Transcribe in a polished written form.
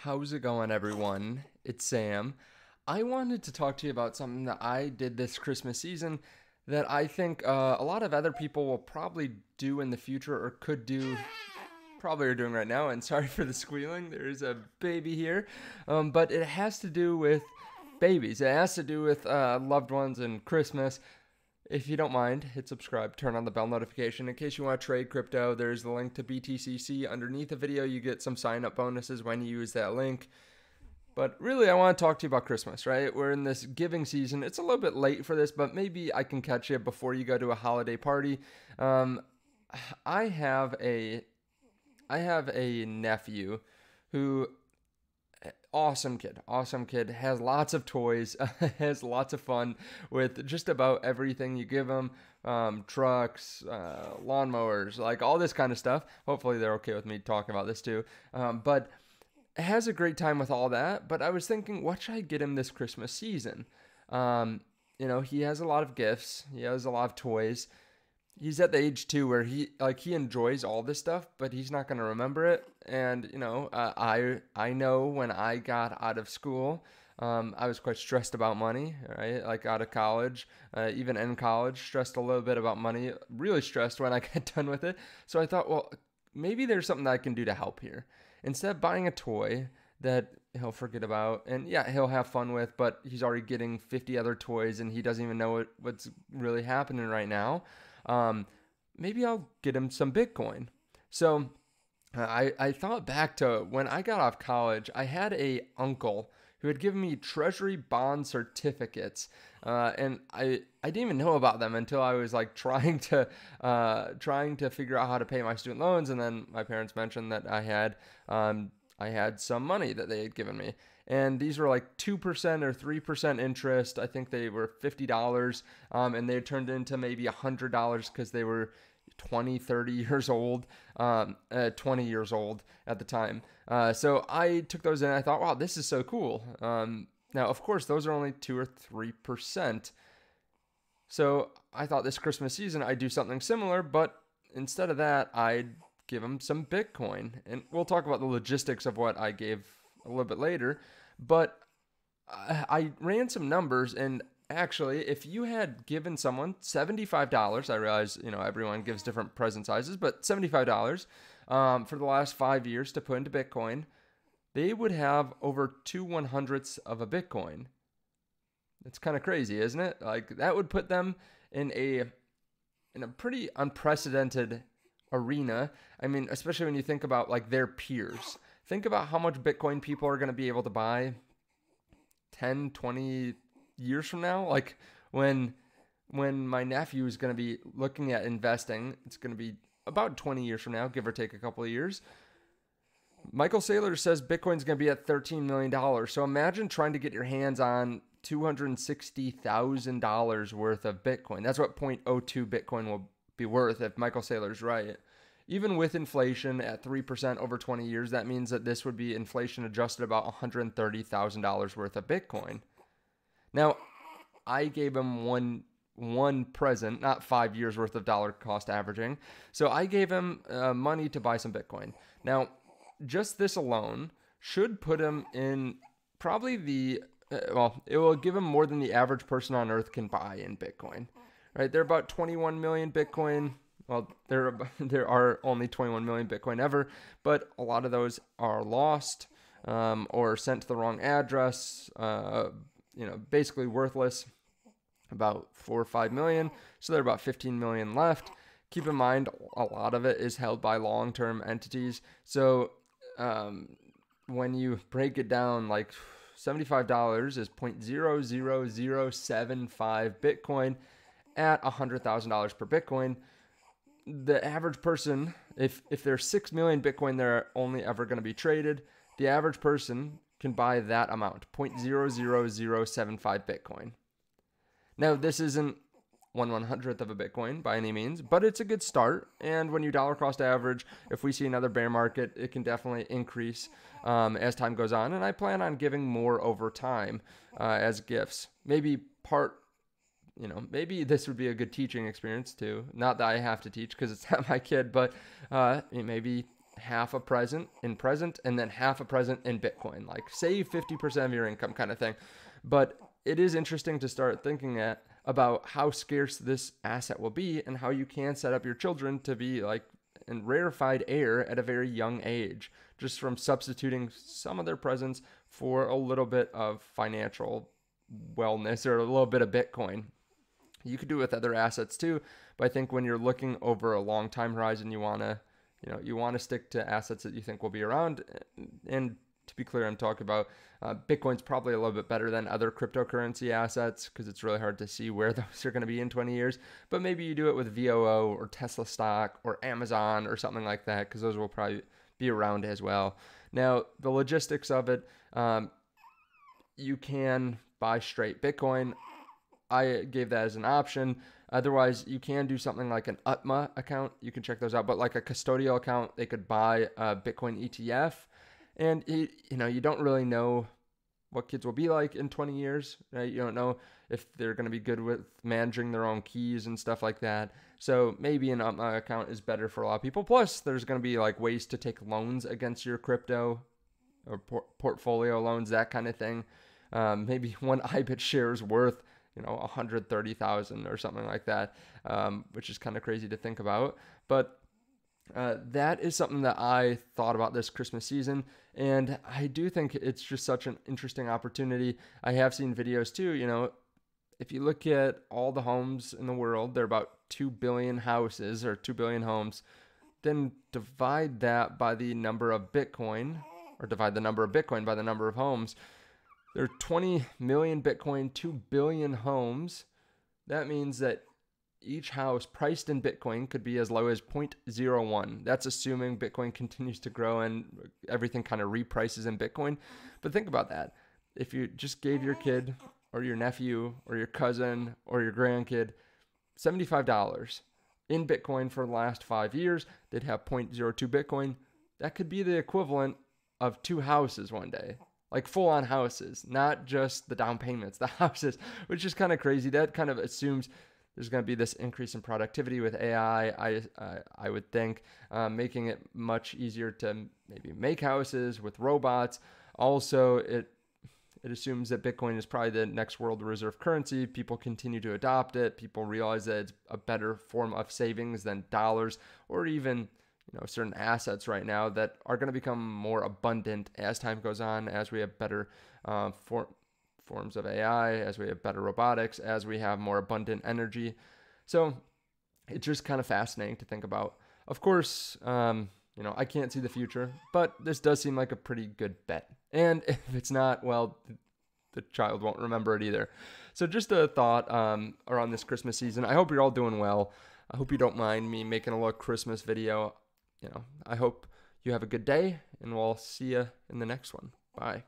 How's it going, everyone? It's Sam. I wanted to talk to you about something that I did this Christmas season that I think a lot of other people will probably do in the future or could do, probably are doing right now. And sorry for the squealing, there's a baby here. But it has to do with babies, it has to do with loved ones and Christmas. If you don't mind, hit subscribe, turn on the bell notification. In case you want to trade crypto, there's the link to BTCC underneath the video. You get some sign up bonuses when you use that link. But really, I want to talk to you about Christmas, right? We're in this giving season. It's a little bit late for this, but maybe I can catch you before you go to a holiday party. I have a nephew who awesome kid, has lots of toys, has lots of fun with just about everything you give him. Trucks, lawnmowers, like all this kind of stuff. Hopefully they're okay with me talking about this too. But has a great time with all that. But I was thinking, what should I get him this Christmas season? He has a lot of gifts, he has a lot of toys. He's at the age too where he enjoys all this stuff, but he's not going to remember it. And I know when I got out of school, I was quite stressed about money, right? Like out of college, even in college, stressed a little bit about money, really stressed when I got done with it. So I thought, well, maybe there's something that I can do to help here. Instead of buying a toy that he'll forget about, and yeah, he'll have fun with, but he's already getting 50 other toys and he doesn't even know what's really happening right now. Maybe I'll get him some Bitcoin. So I thought back to when I got off college. I had a uncle who had given me treasury bond certificates, and I didn't even know about them until I was like trying to figure out how to pay my student loans. And then my parents mentioned that I had some money that they had given me. And these were like 2% or 3% interest. I think they were $50. And they turned into maybe $100 because they were 20, 30 years old, 20 years old at the time. So I took those in and I thought, wow, this is so cool. Now, of course, those are only 2 or 3%. So I thought this Christmas season I'd do something similar, but instead of that, I'd give them some Bitcoin. And we'll talk about the logistics of what I gave a little bit later. But I ran some numbers, and actually, if you had given someone $75, I realize, everyone gives different present sizes, but $75 for the last 5 years to put into Bitcoin, they would have over 2/100ths of a Bitcoin. It's kind of crazy, isn't it? Like that would put them in a pretty unprecedented arena. I mean, especially when you think about like their peers. Think about how much Bitcoin people are going to be able to buy 10, 20 years from now. Like when my nephew is going to be looking at investing, it's going to be about 20 years from now, give or take a couple of years. Michael Saylor says Bitcoin's going to be at $13 million. So imagine trying to get your hands on $260,000 worth of Bitcoin. That's what 0.02 Bitcoin will be worth if Michael Saylor's right. Even with inflation at 3% over 20 years, that means that this would be inflation adjusted about $130,000 worth of Bitcoin. Now, I gave him one present, not 5 years worth of dollar cost averaging. So I gave him money to buy some Bitcoin. Now, just this alone should put him in probably it will give him more than the average person on earth can buy in Bitcoin. Right? There are about 21 million Bitcoin. Well, there are only 21 million Bitcoin ever, but a lot of those are lost or sent to the wrong address. Basically worthless. About 4 or 5 million. So there are about 15 million left. Keep in mind, a lot of it is held by long-term entities. So when you break it down, like $75 is 0.00075 Bitcoin at $100,000 per Bitcoin. The average person, if there's 6 million Bitcoin that are only ever going to be traded, the average person can buy that amount, 0.00075 Bitcoin. Now, this isn't 1/100th of a Bitcoin by any means, but it's a good start. And when you dollar cost average, if we see another bear market, it can definitely increase as time goes on. And I plan on giving more over time as gifts. Maybe maybe this would be a good teaching experience too. Not that I have to teach because it's not my kid, but maybe half a present and then half a present in Bitcoin, like save 50% of your income kind of thing. But it is interesting to start thinking about how scarce this asset will be and how you can set up your children to be like in rarefied air at a very young age, just from substituting some of their presents for a little bit of financial wellness or a little bit of Bitcoin. You could do it with other assets too, but I think when you're looking over a long time horizon, you want to stick to assets that you think will be around. And to be clear, I'm talking about Bitcoin's probably a little bit better than other cryptocurrency assets because it's really hard to see where those are going to be in 20 years. But maybe you do it with VOO or Tesla stock or Amazon or something like that, because those will probably be around as well. Now, the logistics of it, you can buy straight Bitcoin. I gave that as an option. Otherwise, you can do something like an UTMA account. You can check those out. But like a custodial account, they could buy a Bitcoin ETF. And, you don't really know what kids will be like in 20 years, right? You don't know if they're going to be good with managing their own keys and stuff like that. So maybe an UTMA account is better for a lot of people. Plus, there's going to be like ways to take loans against your crypto or portfolio loans, that kind of thing. Maybe one IBIT share is worth 130,000 or something like that, which is kind of crazy to think about. But that is something that I thought about this Christmas season, and I do think it's just such an interesting opportunity. I have seen videos too, if you look at all the homes in the world, there are about 2 billion houses or 2 billion homes, then divide that by the number of Bitcoin, or divide the number of Bitcoin by the number of homes. There are 20 million Bitcoin, 2 billion homes. That means that each house priced in Bitcoin could be as low as 0.01. That's assuming Bitcoin continues to grow and everything kind of reprices in Bitcoin. But think about that. If you just gave your kid or your nephew or your cousin or your grandkid $75 in Bitcoin for the last 5 years, they'd have 0.02 Bitcoin. That could be the equivalent of 2 houses one day. Like full-on houses, not just the down payments, the houses, which is kind of crazy. That kind of assumes there's going to be this increase in productivity with AI, I would think, making it much easier to maybe make houses with robots. Also, it assumes that Bitcoin is probably the next world reserve currency. People continue to adopt it. People realize that it's a better form of savings than dollars or even certain assets right now that are going to become more abundant as time goes on, as we have better forms of AI, as we have better robotics, as we have more abundant energy. So it's just kind of fascinating to think about. Of course, I can't see the future, but this does seem like a pretty good bet. And if it's not, well, the child won't remember it either. So just a thought around this Christmas season. I hope you're all doing well. I hope you don't mind me making a little Christmas video. I hope you have a good day, and we'll see you in the next one. Bye.